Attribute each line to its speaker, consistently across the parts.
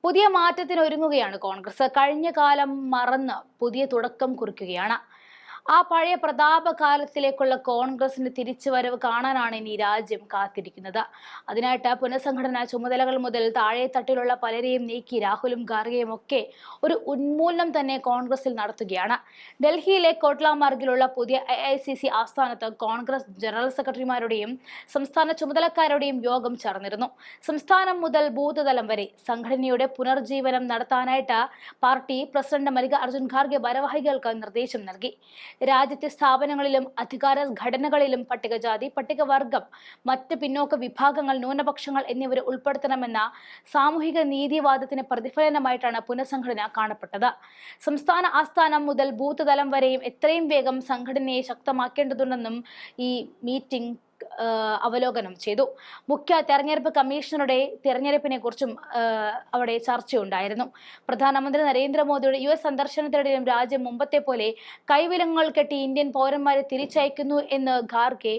Speaker 1: പുതിയ മാറ്റത്തിന് ഒരുങ്ങുകയാണ് കോൺഗ്രസ്. കഴിഞ്ഞ കാലം മറന്ന് പുതിയ തുടക്കം കുറിക്കുകയാണ്. ആ പഴയ പ്രതാപകാലത്തിലേക്കുള്ള കോൺഗ്രസിന്റെ തിരിച്ചുവരവ് കാണാനാണ് ഇനി രാജ്യം കാത്തിരിക്കുന്നത്. അതിനായിട്ട് പുനഃസംഘടനാ ചുമതലകൾ മുതൽ താഴെത്തട്ടിലുള്ള പലരെയും നീക്കി രാഹുലും ഖാർഗെയും ഒക്കെ ഒരു ഉന്മൂലനം തന്നെ കോൺഗ്രസിൽ നടത്തുകയാണ്. ഡൽഹിയിലെ കോട്ട്ലാമാർഗിലുള്ള പുതിയ AICC ആസ്ഥാനത്ത് കോൺഗ്രസ് ജനറൽ സെക്രട്ടറിമാരുടെയും സംസ്ഥാന ചുമതലക്കാരുടെയും യോഗം ചേർന്നിരുന്നു. സംസ്ഥാനം മുതൽ ബൂത്ത് തലം വരെ സംഘടനയുടെ പുനർജീവനം നടത്താനായിട്ട് പാർട്ടി പ്രസിഡന്റ് മല്ലികാർജ്ജുൻ ഖാർഗെ ഭാരവാഹികൾക്ക് നിർദ്ദേശം നൽകി. രാജ്യത്തെ സ്ഥാപനങ്ങളിലും അധികാര ഘടനകളിലും പട്ടികജാതി, പട്ടികവർഗം, മറ്റ് പിന്നോക്ക വിഭാഗങ്ങൾ, ന്യൂനപക്ഷങ്ങൾ എന്നിവരെ ഉൾപ്പെടുത്തണമെന്ന സാമൂഹിക നീതിവാദത്തിന് പ്രതിഫലനമായിട്ടാണ് പുനഃസംഘടന കാണപ്പെട്ടത്. സംസ്ഥാന ആസ്ഥാനം മുതൽ ബൂത്ത് തലം വരെയും എത്രയും വേഗം സംഘടനയെ ശക്തമാക്കേണ്ടതുണ്ടെന്നും ഈ മീറ്റിംഗ് അവലോകനം ചെയ്തു. മുഖ്യ തെരഞ്ഞെടുപ്പ് കമ്മീഷണറുടെ തിരഞ്ഞെടുപ്പിനെ കുറിച്ചും അവിടെ ചർച്ചയുണ്ടായിരുന്നു. പ്രധാനമന്ത്രി നരേന്ദ്രമോദിയുടെ US സന്ദർശനത്തിനിടയിലും രാജ്യം മുമ്പത്തെ പോലെ കൈവിലങ്ങുകൾ കെട്ടി ഇന്ത്യൻ പൗരന്മാരെ തിരിച്ചയക്കുന്നു എന്ന് ഖാർഗെ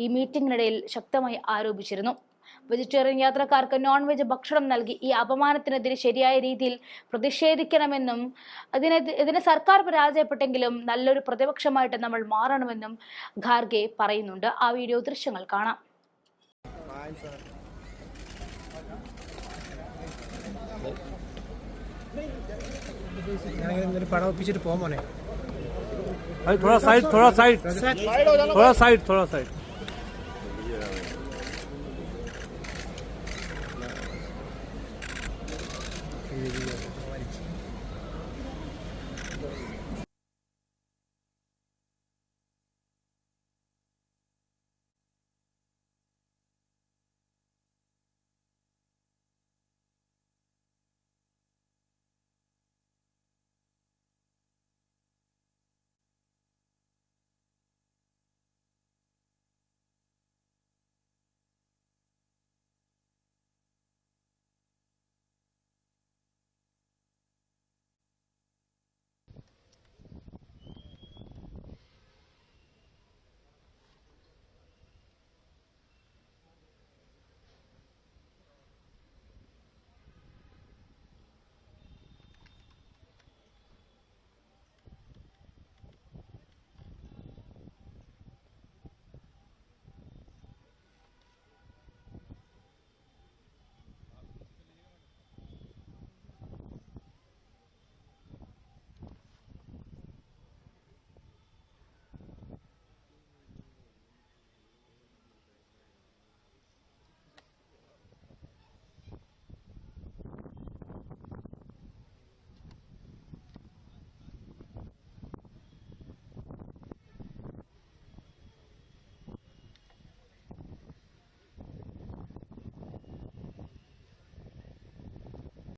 Speaker 1: ഈ മീറ്റിംഗിനിടയിൽ ശക്തമായി ആരോപിച്ചിരുന്നു. വെജിറ്റേറിയൻ യാത്രക്കാർക്ക് നോൺ-വെജ് ഭക്ഷണം നൽകി ഈ അപമാനത്തിനെതിരെ ശരിയായ രീതിയിൽ പ്രതിഷേധിക്കണമെന്നും ഇതിന് സർക്കാർ പരാജയപ്പെട്ടെങ്കിലും നല്ലൊരു പ്രതിപക്ഷമായിട്ട് നമ്മൾ മാറണമെന്നും ഖാർഗെ പറയുന്നുണ്ട്. ആ വീഡിയോ ദൃശ്യങ്ങൾ കാണാം.
Speaker 2: थोड़ा साइड